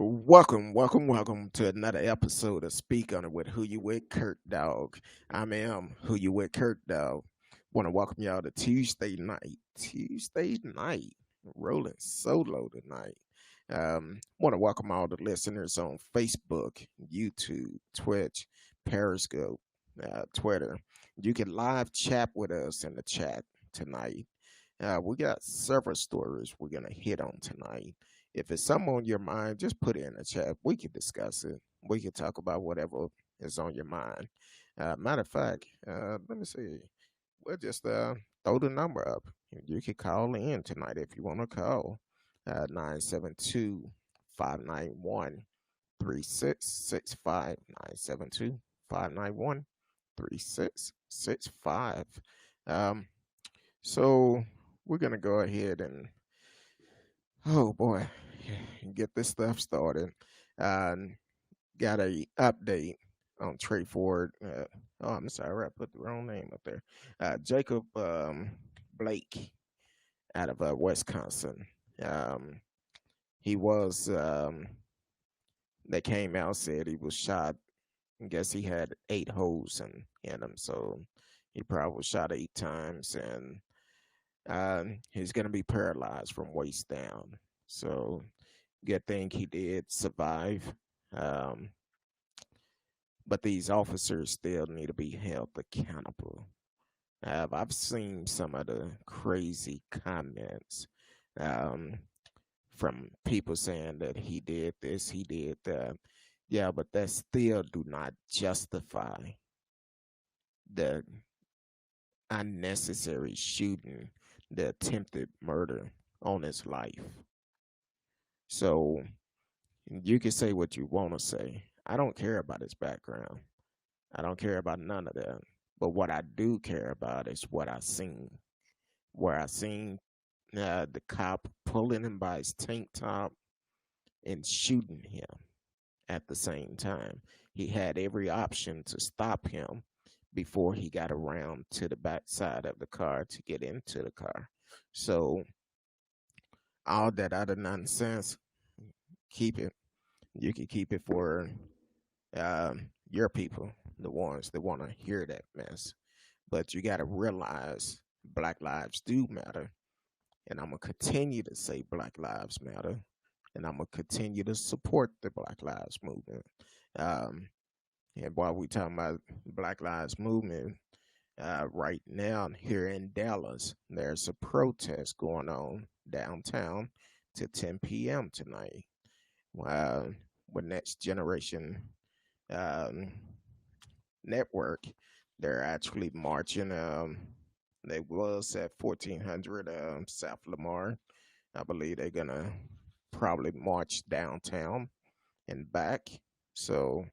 Welcome to another episode of Speak On It with Who You With Kurt Dog. I am Who You With Kurt Dog. Want to welcome y'all to Tuesday night. Rolling solo tonight. Want to welcome all the listeners on Facebook, YouTube, Twitch, Periscope, Twitter. You can live chat with us in the chat tonight. We got several stories we're gonna hit on tonight. If it's something on your mind, just put it in the chat. We can discuss it. We can talk about whatever is on your mind. Matter of fact, let me see. We'll just throw the number up. You can call in tonight if you want to call. 972 591 3665. 972 591 3665. So we're going to go ahead and, oh boy, get this stuff started. Got a update on Trey Ford. I'm sorry, I put the wrong name up there. Jacob Blake out of Wisconsin. He was, they came out, said he was shot. I guess he had 8 holes in him, so he probably was shot 8 times, and he's going to be paralyzed from waist down. So, good thing he did survive. But these officers still need to be held accountable. I've seen some of the crazy comments from people saying that he did this, he did that. Yeah, but that still do not justify the unnecessary shooting, the attempted murder on his life. So you can say what you want to say. I don't care about his background. I don't care about none of that. But what I do care about is what I seen. Where I seen the cop pulling him by his tank top and shooting him at the same time. He had every option to stop him before he got around to the back side of the car to get into the car. So all that other nonsense, keep it. You can keep it for your people, the ones that want to hear that mess. But you got to realize Black lives do matter. And I'm going to continue to say Black lives matter. And I'm going to continue to support the Black Lives Movement. And while we talking about Black Lives Movement, right now here in Dallas, there's a protest going on downtown to 10 p.m. tonight. With Next Generation Network, they're actually marching. They was at 1400 South Lamar. I believe they're gonna probably march downtown and back. So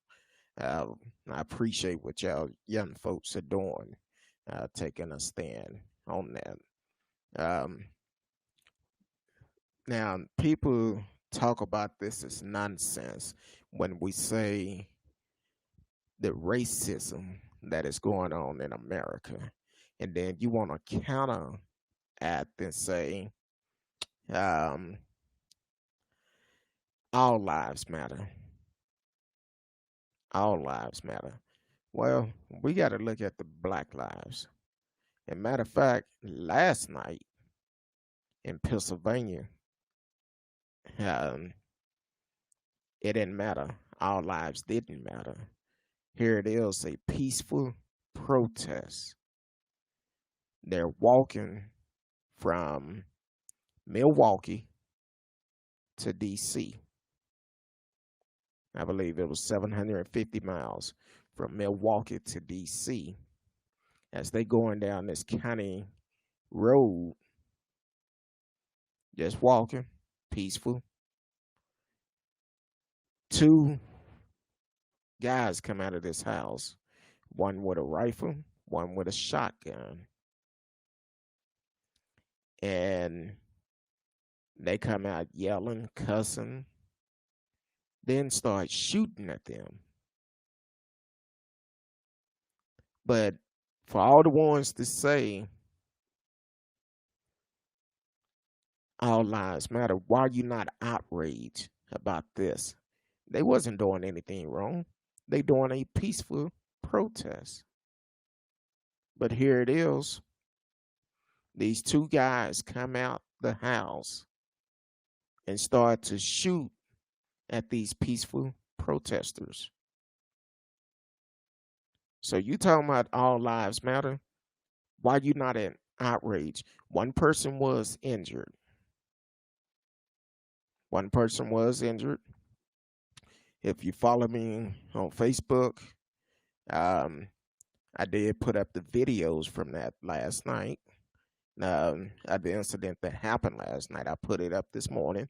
I appreciate what y'all young folks are doing, taking a stand on that. Now, people talk about this as nonsense when we say the racism that is going on in America. And then you want to counter at and say, all lives matter. All lives matter. Well, we got to look at the Black lives. And matter of fact, last night in Pennsylvania, it didn't matter. Our lives didn't matter. Here it is, a peaceful protest. They're walking from Milwaukee to DC. I believe it was 750 miles from Milwaukee to DC. As they going down this county road, just walking, peaceful. 2 guys come out of this house, one with a rifle, one with a shotgun. And they come out yelling, cussing, then start shooting at them. But for all the ones to say all lives matter, why are you not outraged about this. They wasn't doing anything wrong. They doing a peaceful protest. But here it is. These two guys come out the house and start to shoot at these peaceful protesters. So you talking about all lives matter? Why you not in outrage? One person was injured. One person was injured. If you follow me on Facebook, I did put up the videos from that last night. Of the incident that happened last night. I put it up this morning.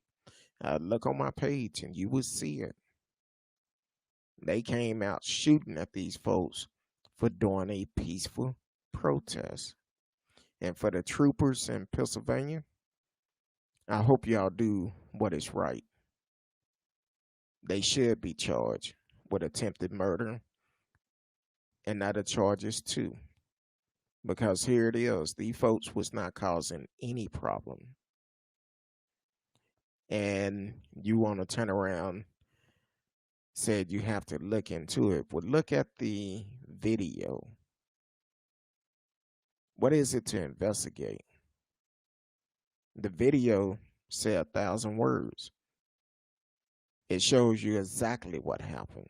Look on my page and you will see it. They came out shooting at these folks for doing a peaceful protest. And for the troopers in Pennsylvania, I hope y'all do what is right. They should be charged with attempted murder and other charges too. Because here it is, these folks was not causing any problem. And you want to turn around, said you have to look into it. Well, look at the video. What is it to investigate? The video said 1,000 words. It shows you exactly what happened.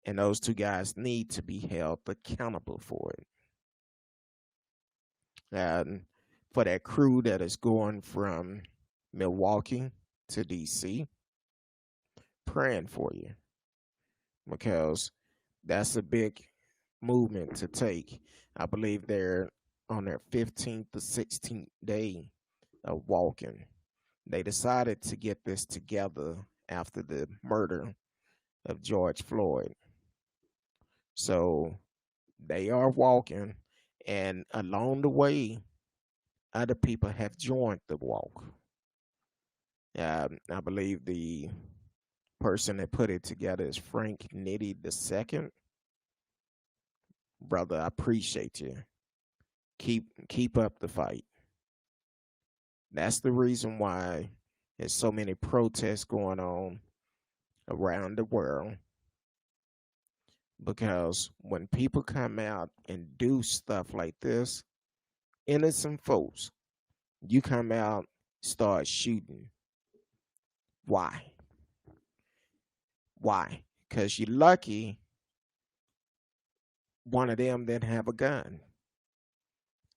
And those two guys need to be held accountable for it. And for that crew that is going from Milwaukee to DC, praying for you, because that's a big movement to take. I believe they're on their 15th to 16th day of walking. They decided to get this together after the murder of George Floyd. So they are walking, and along the way, other people have joined the walk. I believe the person that put it together is Frank Nitty II. Brother, I appreciate you. Keep up the fight. That's the reason why there's so many protests going on around the world. Because when people come out and do stuff like this, innocent folks, you come out, start shooting. Why? Why? Because you're lucky one of them didn't have a gun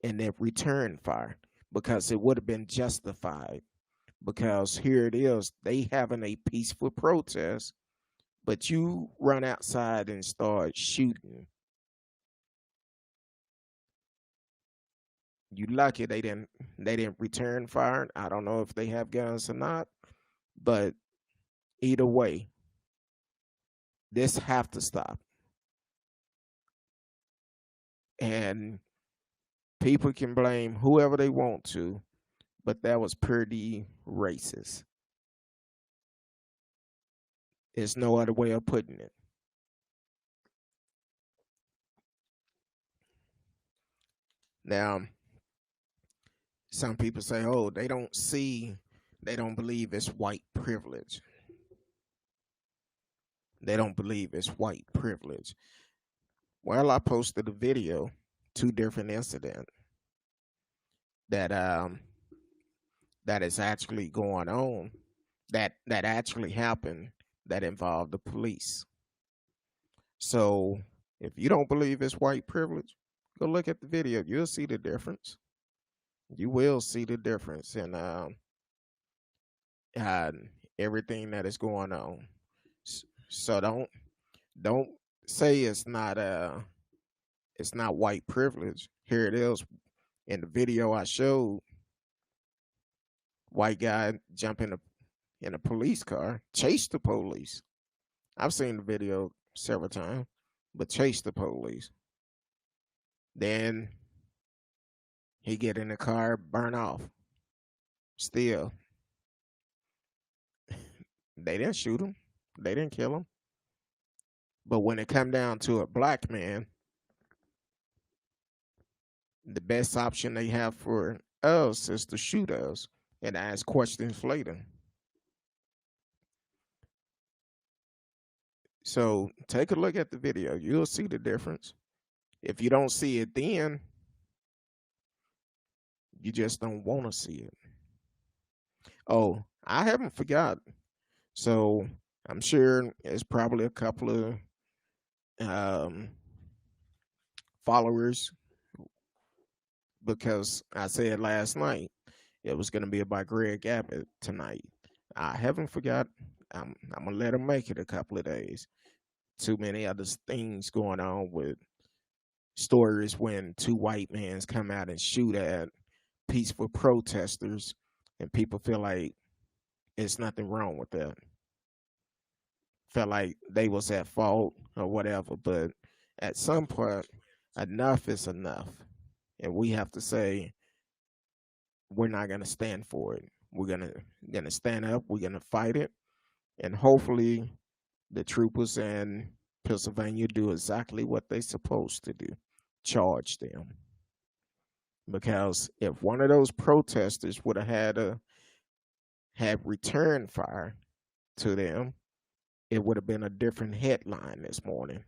and they returned fire, because it would have been justified. Because here it is, they having a peaceful protest, but you run outside and start shooting. You lucky they didn't return fire. I don't know if they have guns or not, but either way, this have to stop. And people can blame whoever they want to, but that was pretty racist. There's no other way of putting it. Now, some people say, oh, they don't believe it's white privilege. They don't believe it's white privilege. Well, I posted a video, 2 different incidents that that is actually going on, that actually happened, that involved the police. So if you don't believe it's white privilege, go look at the video. You'll see the difference. You will see the difference in everything that is going on. So don't say it's not white privilege. Here it is in the video I showed. White guy jump in a police car, chase the police. I've seen the video several times, but chase the police. Then he get in the car, burn off. Still, they didn't shoot him. They didn't kill him. But when it come down to a black man, the best option they have for us is to shoot us and ask questions later. So take a look at the video. You'll see the difference. If you don't see it then, you just don't want to see it. Oh, I haven't forgotten. So I'm sure it's probably a couple of um, followers because I said last night it was going to be about Greg Abbott tonight. I haven't forgot. I'm gonna let him make it a couple of days. Too many other things going on with stories when two white men come out and shoot at peaceful protesters, and people feel like it's nothing wrong with that. Felt like they was at fault or whatever, but at some point, enough is enough, and we have to say we're not gonna stand for it. We're gonna stand up. We're gonna fight it, and hopefully, the troopers in Pennsylvania do exactly what they're supposed to do: charge them. Because if one of those protesters would have had return fire to them, it would have been a different headline this morning.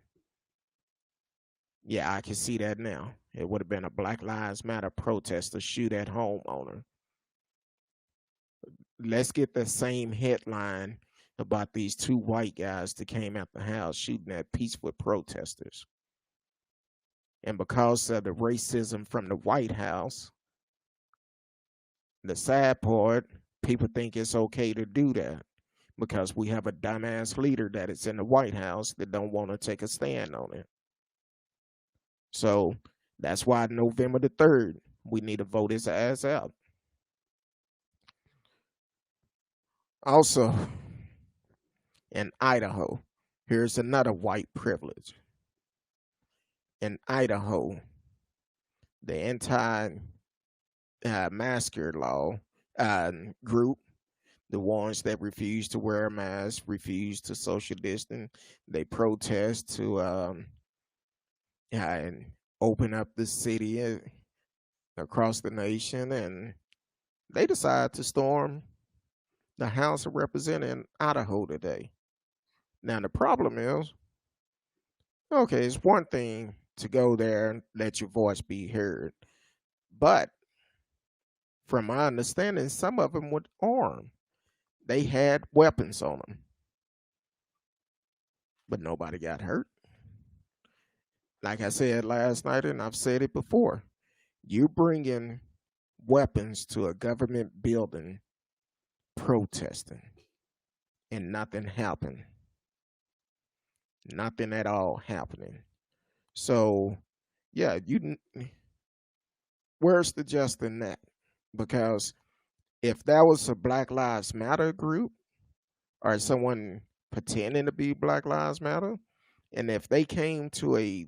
Yeah, I can see that now. It would have been a Black Lives Matter protester shoot at homeowner. Let's get the same headline about these two white guys that came out the house shooting at peaceful protesters. And because of the racism from the White House, the sad part, people think it's okay to do that because we have a dumbass leader that is in the White House that don't want to take a stand on it. So that's why November the 3rd, we need to vote his ass out. Also, in Idaho, here's another white privilege. In Idaho, the anti-masker law group, the ones that refuse to wear a mask, refuse to social distance, they protest to and open up the city across the nation, and they decide to storm the House of Representatives in Idaho today. Now the problem is, okay, it's one thing to go there and let your voice be heard, but from my understanding, some of them were armed. They had weapons on them, but nobody got hurt. Like I said last night, and I've said it before, you bring in weapons to a government building protesting, and nothing happened. Nothing at all happening. So, yeah, where's the just in that? Because if that was a Black Lives Matter group or someone pretending to be Black Lives Matter, and if they came to a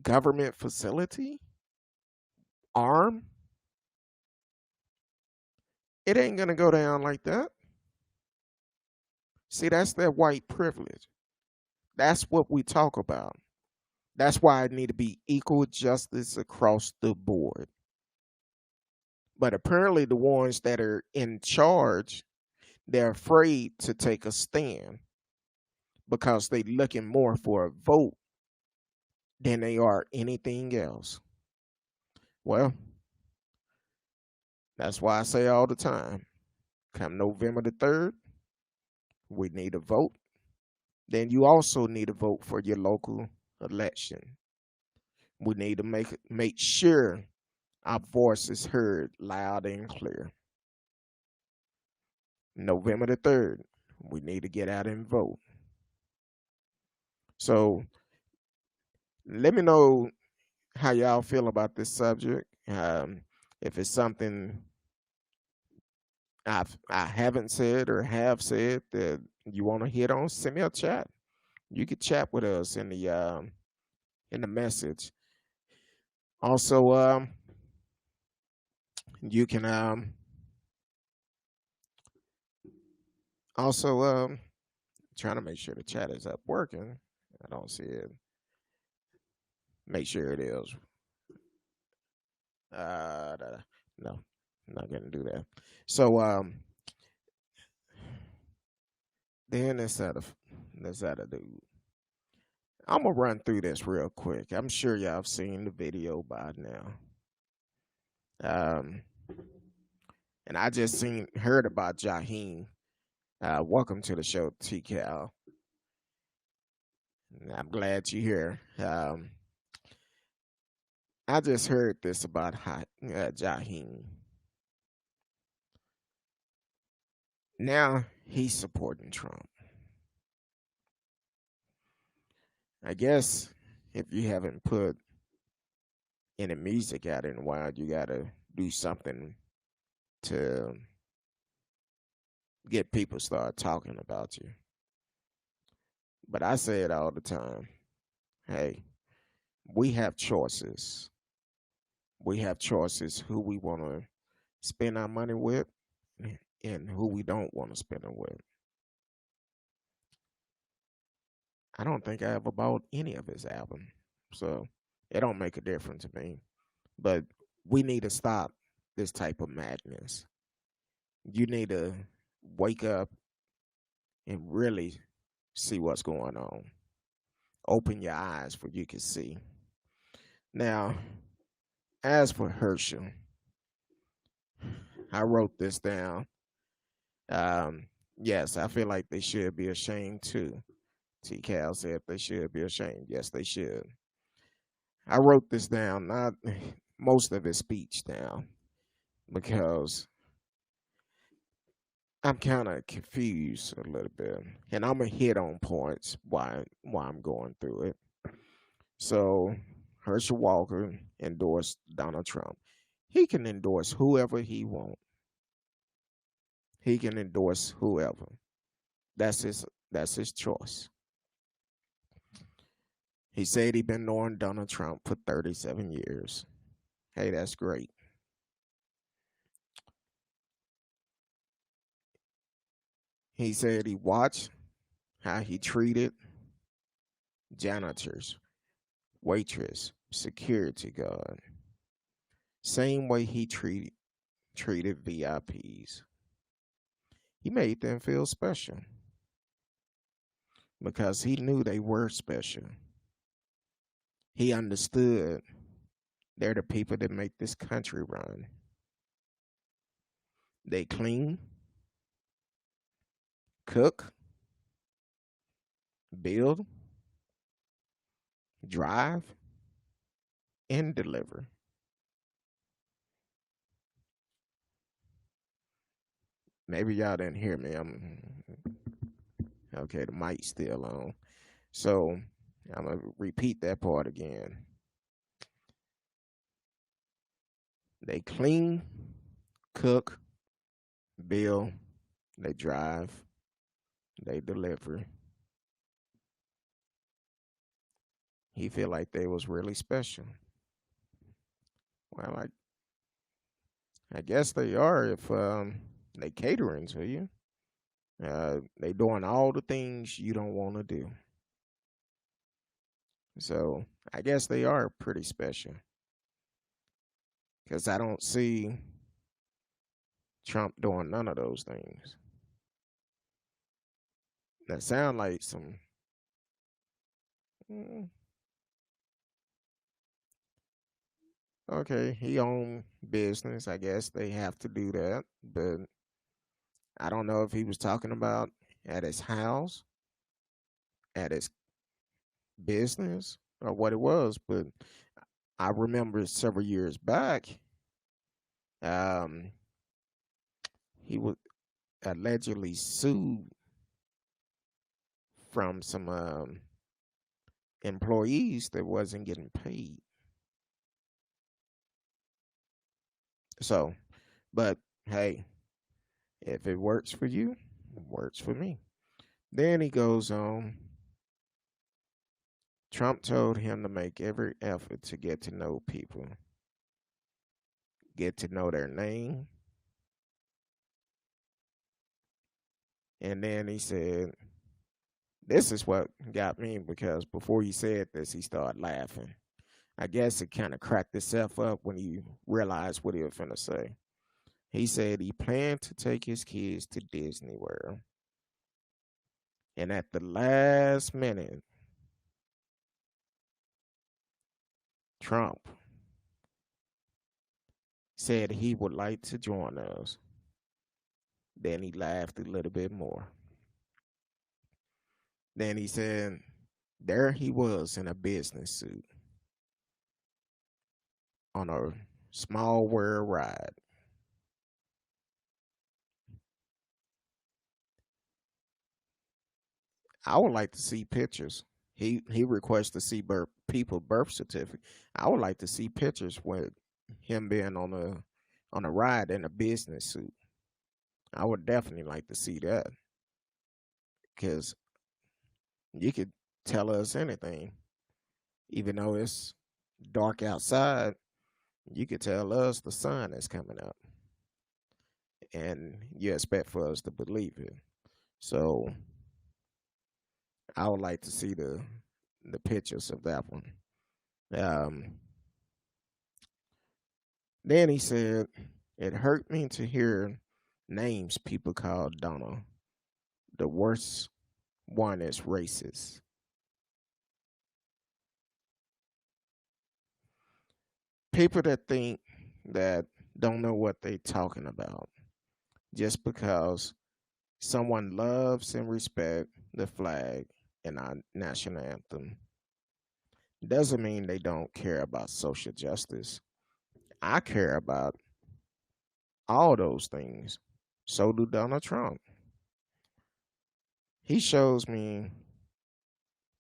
government facility armed, it ain't gonna go down like that. See, that's their white privilege. That's what we talk about. That's why it need to be equal justice across the board. But apparently the ones that are in charge, they're afraid to take a stand because they're looking more for a vote than they are anything else. Well, that's why I say all the time, come November the 3rd, we need a vote. Then you also need to vote for your local election. We need to make sure our voice is heard loud and clear. November the 3rd, we need to get out and vote. So let me know how y'all feel about this subject. If it's something I haven't said or have said that you want to hit on, send me a chat. You can chat with us in the message. Also, you can also trying to make sure the chat is up working. I don't see it. Make sure it is. No, I'm not gonna do that. So then instead of That's how to do. I'm gonna run through this real quick. I'm sure y'all have seen the video by now. Um, and I just heard about Jaheem. Welcome to the show, T Cal. I'm glad you're here. I just heard this about Jaheim. Now he's supporting Trump. I guess if you haven't put any music out in a while, you gotta do something to get people start talking about you. But I say it all the time. Hey, we have choices. We have choices who we want to spend our money with and who we don't want to spend it with. I don't think I ever bought any of his album, so it don't make a difference to me. But we need to stop this type of madness. You need to wake up and really see what's going on. Open your eyes for you can see. Now, as for Herscel, I wrote this down. Yes, I feel like they should be ashamed too. T. Cal said they should be ashamed. Yes, they should. I wrote this down, not most of his speech down, because I'm kind of confused a little bit, and I'm gonna hit on points why I'm going through it. So, Herscel Walker endorsed Donald Trump. He can endorse whoever he wants. He can endorse whoever. That's his choice. He said he been knowing Donald Trump for 37 years. Hey, that's great. He said he watched how he treated janitors, waitress, security guard. Same way he treated VIPs. He made them feel special because he knew they were special. He understood they're the people that make this country run. They clean, cook, build, drive, and deliver. Maybe y'all didn't hear me. I'm okay. The mic's still on, so I'm gonna repeat that part again. They clean, cook, build, they drive, they deliver. He feel like they was really special. Well, I guess they are if they catering to you. They doing all the things you don't want to do. So I guess they are pretty special. Because I don't see Trump doing none of those things. That sound like some. Okay, he own business. I guess they have to do that, but I don't know if he was talking about at his house, at his business, or what it was. But I remember several years back, um, he was allegedly sued from some employees that wasn't getting paid. So, but hey, if it works for you, it works for me. Then he goes on. Trump told him to make every effort to get to know people, get to know their name. And then he said, this is what got me because before he said this, he started laughing. I guess it kind of cracked itself up when he realized what he was finna say. He said he planned to take his kids to Disney World. And at the last minute, Trump said he would like to join us. Then he laughed a little bit more. Then he said, there he was in a business suit on a small world ride. I would like to see pictures. He requests to see people birth certificate. I would like to see pictures with him being on a ride in a business suit. I would definitely like to see that because you could tell us anything, even though it's dark outside. You could tell us the sun is coming up, and you expect for us to believe it. So I would like to see the pictures of that one. Um, then he said, it hurt me to hear names people called Donald. The worst one is racist. People that think that don't know what they talking about just because someone loves and respect the flag and our national anthem doesn't mean they don't care about social justice. I care about all those things. So do Donald Trump. He shows me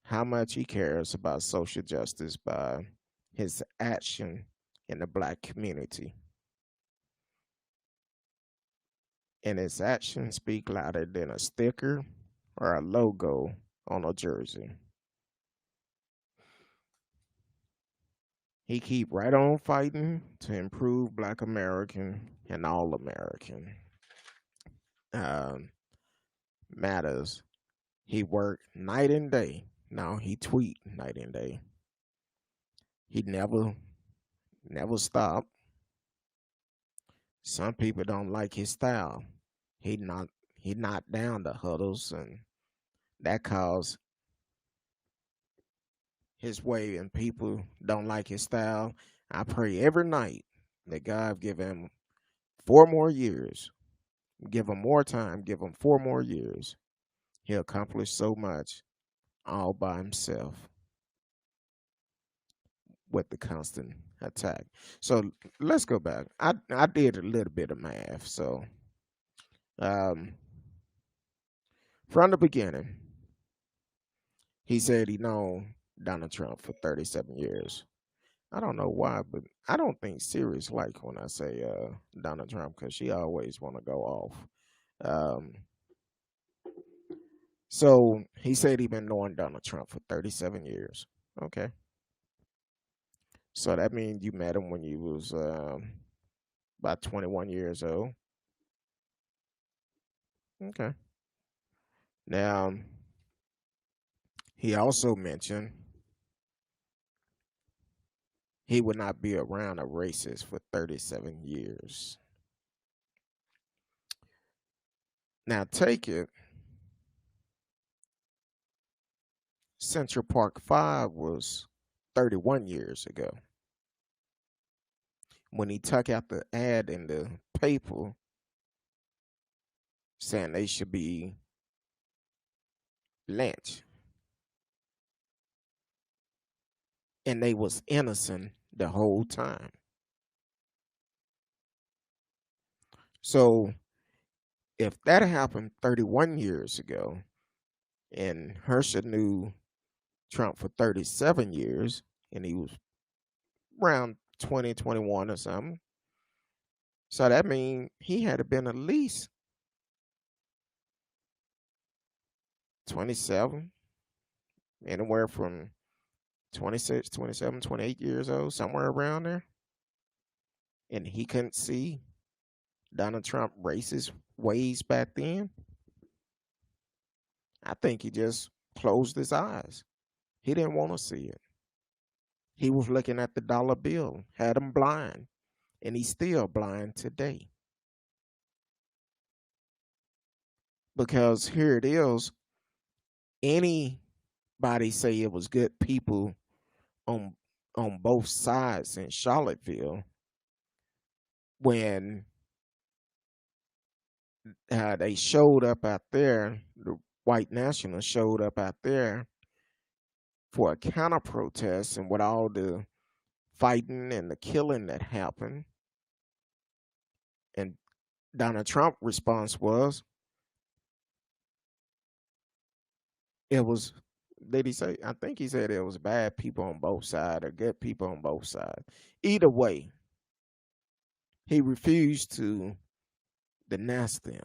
how much he cares about social justice by his action in the black community. And his actions speak louder than a sticker or a logo on a jersey. He keep right on fighting to improve Black American and all American um, matters. He worked night and day. Now he tweet night and day. He never stopped. Some people don't like his style. He knocked he knocked down the huddles, and that caused his way, and people don't like his style. I pray every night that God give him 4 more years, give him more time, give him 4 more years. He accomplished so much all by himself with the constant attack. So let's go back. I did a little bit of math. So um, from the beginning, he said he known Donald Trump for 37 years. I don't know why, but I don't think Siri's like when I say Donald Trump because she always want to go off. Um, so he said he been knowing Donald Trump for 37 years. Okay, so that means you met him when you was about 21 years old. Okay. Now he also mentioned he would not be around a racist for 37 years. Now take it. Central Park 5 was 31 years ago when he took out the ad in the paper saying they should be lynched. And they was innocent the whole time. So if that happened 31 years ago and Herscel knew Trump for 37 years and he was around 2021 or something, so that means he had to been at least 27, anywhere from 26, 27, 28 years old, somewhere around there. And he couldn't see Donald Trump racist ways back then. I think he just closed his eyes. He didn't want to see it. He was looking at the dollar bill, had him blind, and he's still blind today. Because here it is, Anybody say it was good people on both sides in Charlottesville when they showed up out there, the white nationalists showed up out there for a counter protest, and with all the fighting and the killing that happened, and Donald Trump response was, it was, did he say, I think he said it was bad people on both sides or good people on both sides. Either way, he refused to denounce them.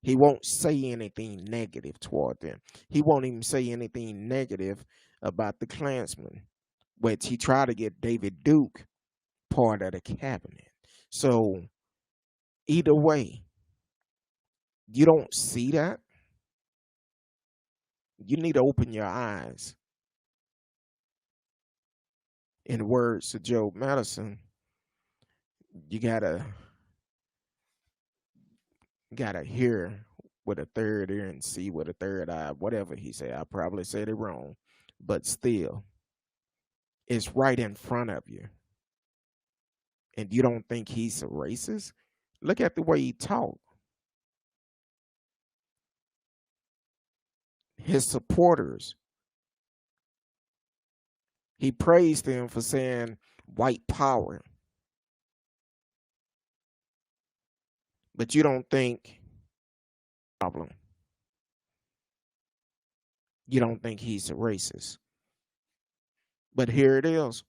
He won't say anything negative toward them. He won't even say anything negative about the Klansmen, which he tried to get David Duke part of the cabinet. So either way, you don't see that. You need to open your eyes. In the words of Joe Madison, you gotta hear with a third ear and see with a third eye. Whatever he said, I probably said it wrong, but still, it's right in front of you. And you don't think he's a racist? Look at the way he talked. His supporters, he praised them for saying white power. But you don't think problem. You don't think he's a racist. But here it is.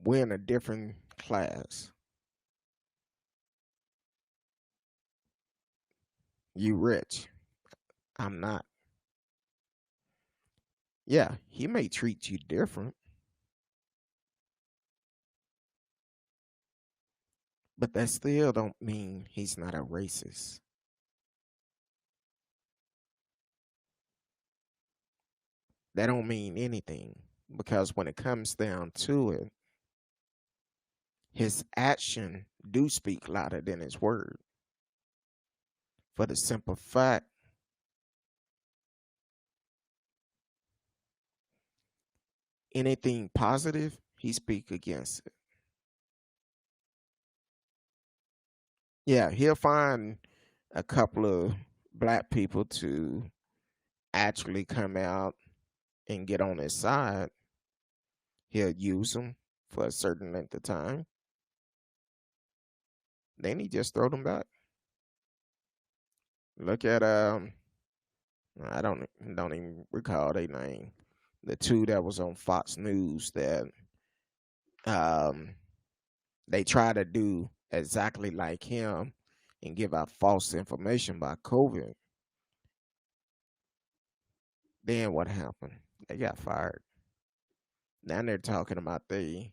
We're in a different class. You rich. I'm not. Yeah, he may treat you different, but that still don't mean he's not a racist. That don't mean anything because when it comes down to it, his action do speak louder than his word. For the simple fact, anything positive, he speak against it. Yeah, he'll find a couple of black people to actually come out and get on his side. He'll use them for a certain length of time. Then he just throw them back. Look at I don't even recall their name. The two that was on Fox News that um they try to do exactly like him and give out false information about COVID. Then what happened? They got fired. Now they're talking about they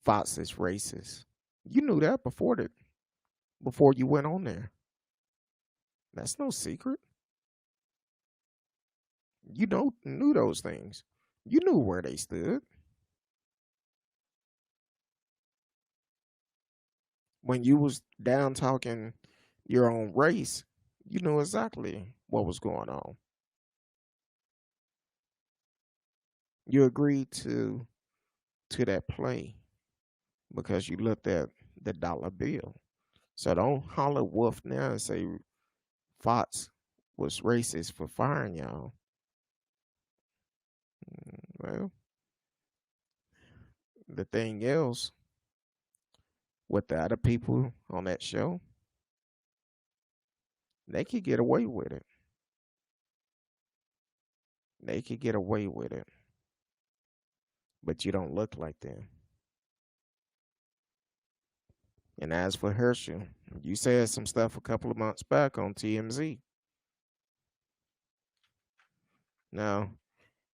Fox is racist. You knew that before you went on there. That's no secret. You knew those things. You knew where they stood. When you was down talking your own race, you knew exactly what was going on. You agreed to that play because you looked at the dollar bill. So don't holler wolf now and say Fox was racist for firing y'all. Well, the thing is, with the other people on that show, they could get away with it. They could get away with it. But you don't look like them. And as for Herscel, you said some stuff a couple of months back on TMZ. Now,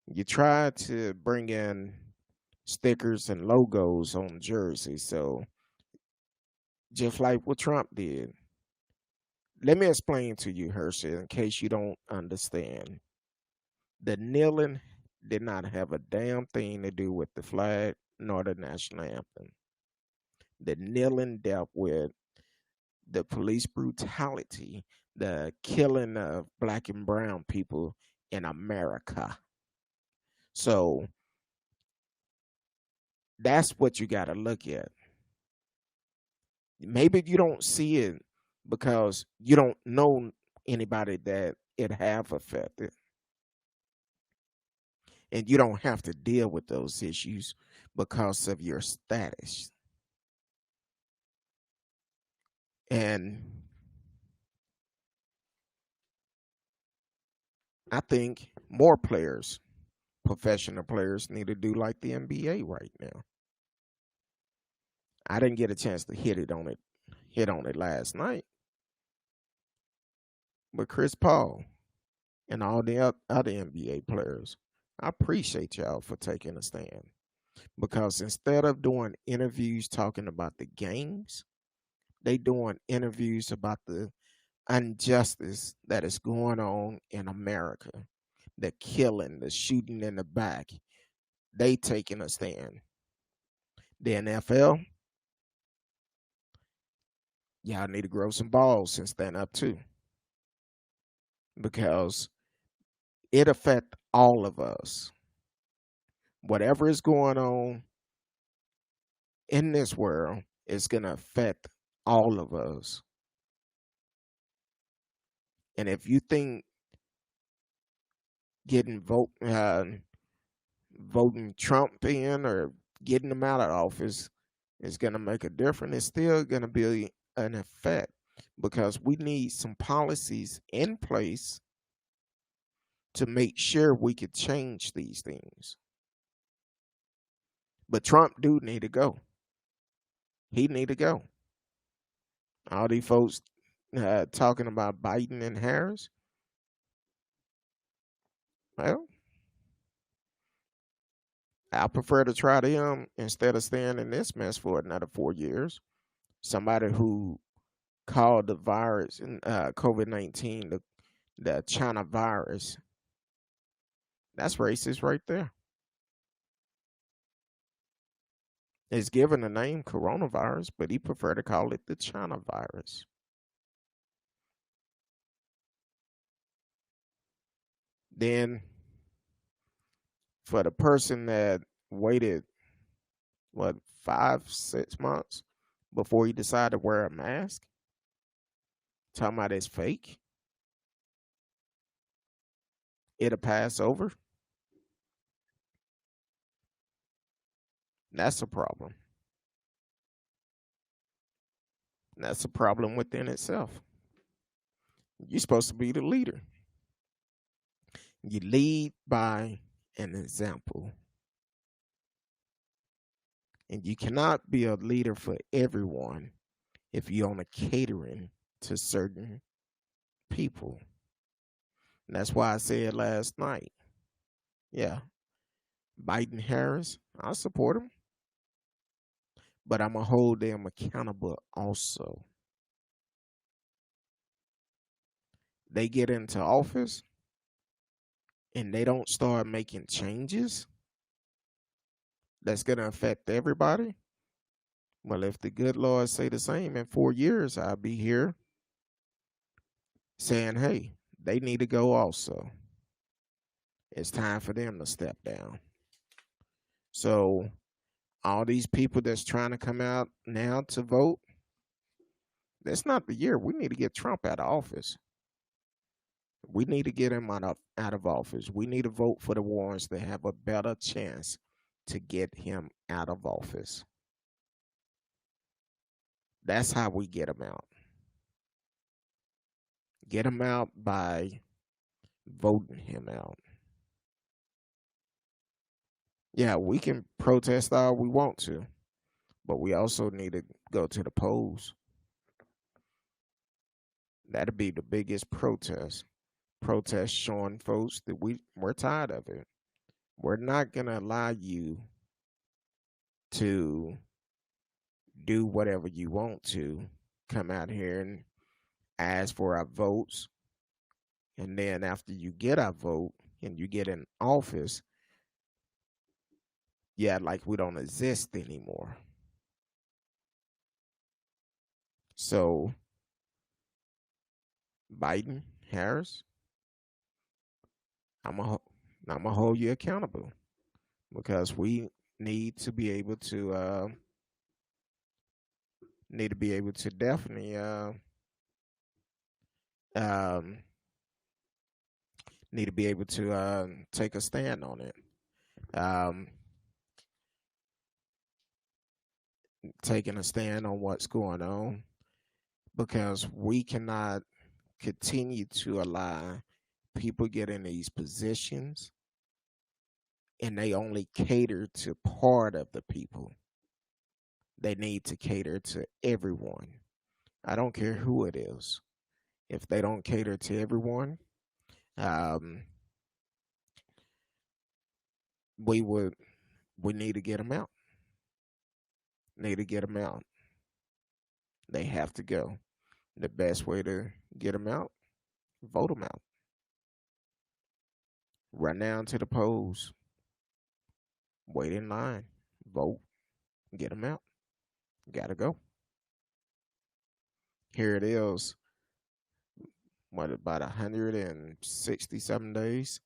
you tried to bring in stickers and logos on jerseys, so just like what Trump did. Let me explain to you, Herscel, in case you don't understand. The kneeling did not have a damn thing to do with the flag nor the national anthem. The kneeling dealt with the police brutality, the killing of black and brown people in America. So that's what you got to look at. Maybe you don't see it because you don't know anybody that it have affected, and you don't have to deal with those issues because of your status. And I think more players, professional players, need to do like the NBA right now. I didn't get a chance to hit on it last night, but Chris Paul and all the other NBA players, I appreciate y'all for taking a stand, because instead of doing interviews talking about the games, they doing interviews about the injustice that is going on in America, the killing, the shooting in the back. They taking a stand. The NFL, y'all need to grow some balls and stand up too, because it affect all of us. Whatever is going on in this world is gonna affect all of us. And if you think getting voting Trump in or getting him out of office is gonna make a difference, it's still gonna be an effect, because we need some policies in place to make sure we could change these things. But Trump do need to go. He need to go. All these folks talking about Biden and Harris. Well, I prefer to try them instead of staying in this mess for another 4 years. Somebody who called the virus and COVID-19 the China virus. That's racist right there. It's given the name coronavirus, but he preferred to call it the China virus. Then for the person that waited, what, 5, 6 months before he decided to wear a mask, talking about it's fake, it'll pass over. That's a problem. That's a problem within itself. You're supposed to be the leader. You lead by an example. And you cannot be a leader for everyone if you're only catering to certain people. And that's why I said last night, yeah, Biden Harris, I support them, but I'm going to hold them accountable also. They get into office and they don't start making changes that's going to affect everybody. Well, if the good Lord say the same, in 4 years, I'll be here saying, hey, they need to go also. It's time for them to step down. So all these people that's trying to come out now to vote, that's not the year. We need to get Trump out of office. We need to get him out of office. We need to vote for the ones that have a better chance to get him out of office. That's how we get him out. Get him out by voting him out. Yeah, we can protest all we want to, but we also need to go to the polls. That'll be the biggest protest. Protest showing folks that we're tired of it. We're not going to allow you to do whatever you want to. Come out here and ask for our votes. And then after you get our vote and you get in office, yeah, like we don't exist anymore. So Biden, Harris, I'm gonna I'm gonna hold you accountable because we need to be able to definitely um, need to be able to take a stand on it. Um, Taking a stand on what's going on because we cannot continue to allow people get in these positions and they only cater to part of the people. They need to cater to everyone. I don't care who it is. If they don't cater to everyone, um, we would we need to get them out. Need to get them out. They have to go. The best way to get them out, vote them out. Run down to the polls, wait in line, vote, get them out. Gotta go. Here it is. What, about 167 days?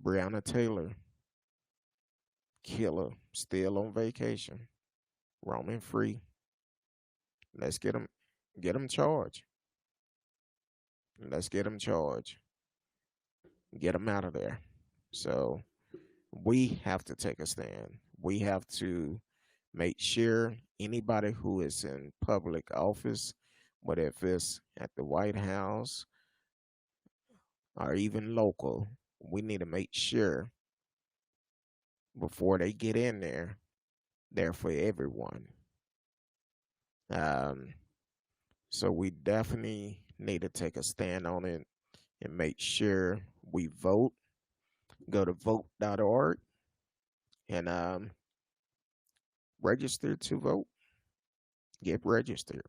Breonna Taylor, killer, still on vacation, roaming free. Let's get them charged. Let's get them charged. Get them out of there. So we have to take a stand. We have to make sure anybody who is in public office, whether if it's at the White House or even local, we need to make sure before they get in there, they're for everyone. Um, so we definitely need to take a stand on it and make sure we vote. Go to vote.org and register to vote. Get registered.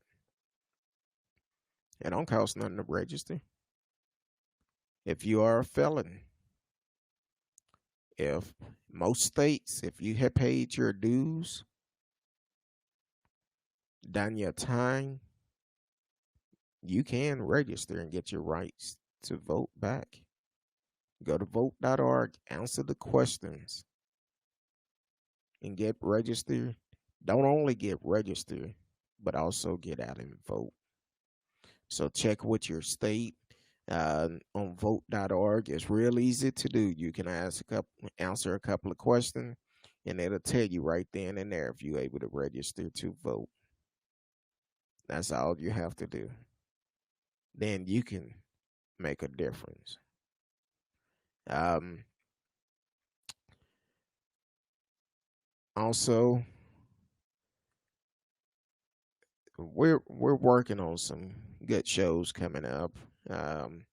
It don't cost nothing to register. If you are a felon, if most states, if you have paid your dues, done your time, you can register and get your rights to vote back. Go to vote.org, answer the questions, and get registered. Don't only get registered, but also get out and vote. So check with your state on vote.org. It's real easy to do. You can answer a couple of questions, and it'll tell you right then and there if you're able to register to vote. That's all you have to do. Then you can make a difference. Um, Also, we're working on some good shows coming up. Um,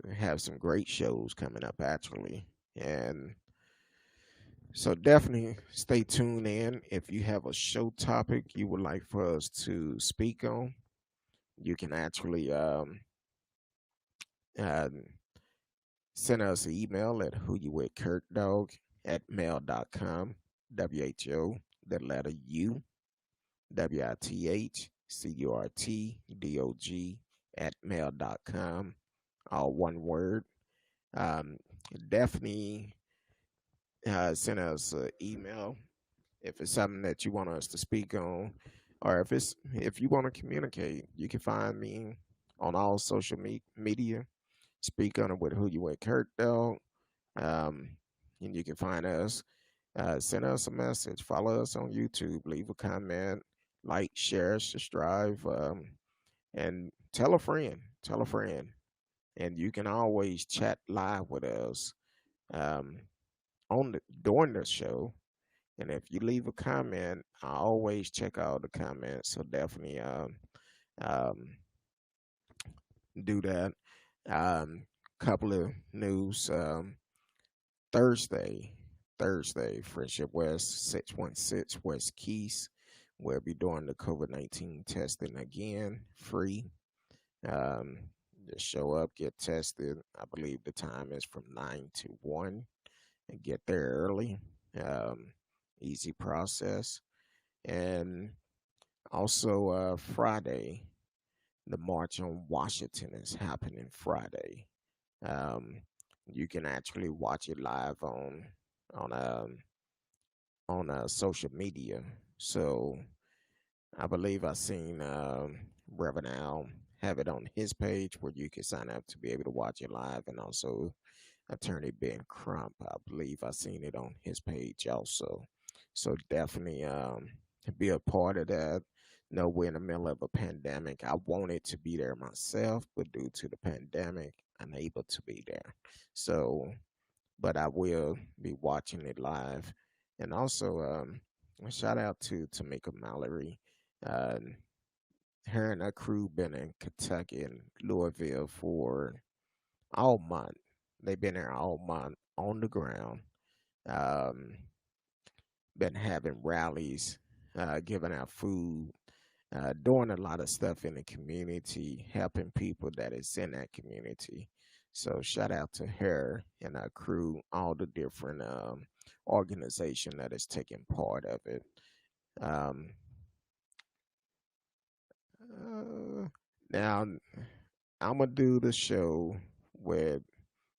we have some great shows coming up actually, and so definitely stay tuned in. If you have a show topic you would like for us to speak on, you can actually uh, send us an email at whoyouwithkirkdog@mail.com. WHO, the letter U, WITHCURTDOG @mail.com. All one word. Um, Definitely send us an email if it's something that you want us to speak on, or if you want to communicate. You can find me on all social media. Speak on it with Who You With Kirk Dog. Um, and you can find us. Send us a message. Follow us on YouTube. Leave a comment. Like, share, subscribe, and tell a friend. Tell a friend. And you can always chat live with us um, during the show. And if you leave a comment, I always check out the comments. So definitely um, do that. Couple of news. Thursday, Friendship West 616 West Keys. We'll be doing the COVID-19 testing again, free. Um, just show up, get tested. I believe the time is from 9 to 1 and get there early. Easy process. And Also, Friday, the March on Washington is happening Friday. Um, you can actually watch it live on um social media. So I believe I seen Reverend Al have it on his page where you can sign up to be able to watch it live, and also Attorney Ben Crump. I believe I seen it on his page also. So definitely be a part of that. No, we're in the middle of a pandemic. I wanted to be there myself, but due to the pandemic, unable to be there. So, but I will be watching it live. And also, a shout out to Tamika Mallory. Uh, Her and her crew been in Kentucky and Louisville for all month. They've been there all month on the ground. Um, been having rallies, giving out food, doing a lot of stuff in the community, helping people that is in that community. So shout out to her and her crew, all the different organization that is taking part of it. Um, now I'm gonna do the show with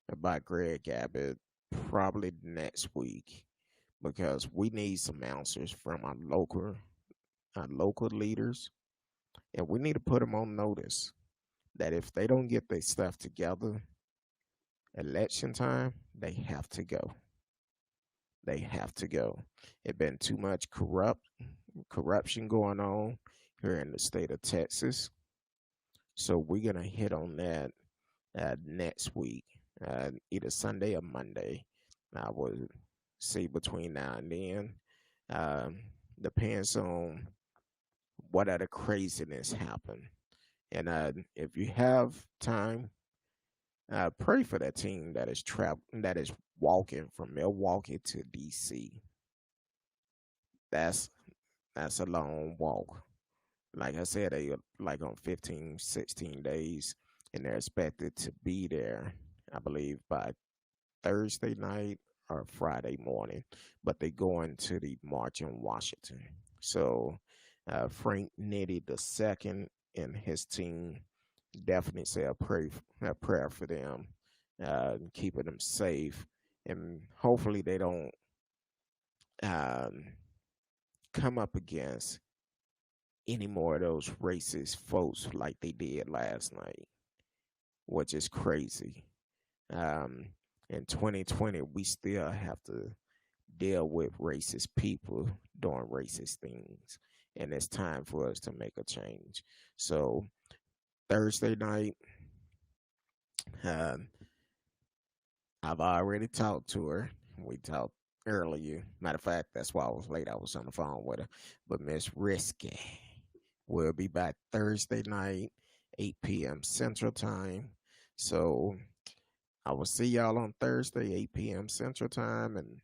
about Greg Abbott probably next week because we need some answers from our local leaders, and we need to put them on notice that if they don't get their stuff together, election time, they have to go. They have to go. It been too much corruption going on here in the state of Texas. So we're gonna hit on that next week, either Sunday or Monday. I will see between now and then. Um, Depends on what other craziness happen. And if you have time, pray for that team that is walking from Milwaukee to DC. That's that's a long walk. Like I said, they are like on 15, 16 days, and they're expected to be there, I believe, by Thursday night or Friday morning. But they going to the march in Washington. So Frank Nitty the second and his team definitely say a prayer for them, keeping them safe, and hopefully they don't um, come up against any more of those racist folks like they did last night, which is crazy. Um, in 2020, we still have to deal with racist people doing racist things, and it's time for us to make a change. So Thursday night, um, I've already talked to her. We talked earlier. Matter of fact, that's why I was late. I was on the phone with her. But Miss Risky will be back Thursday night, 8 p.m. Central Time. So I will see y'all on Thursday, 8 p.m. Central Time. And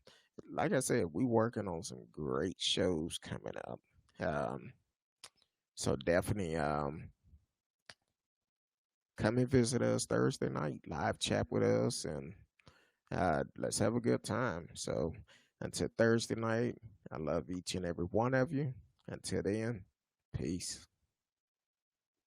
like I said, we working on some great shows coming up. Um, so definitely come and visit us Thursday night, live chat with us, and let's have a good time. So until Thursday night, I love each and every one of you. Until then, peace.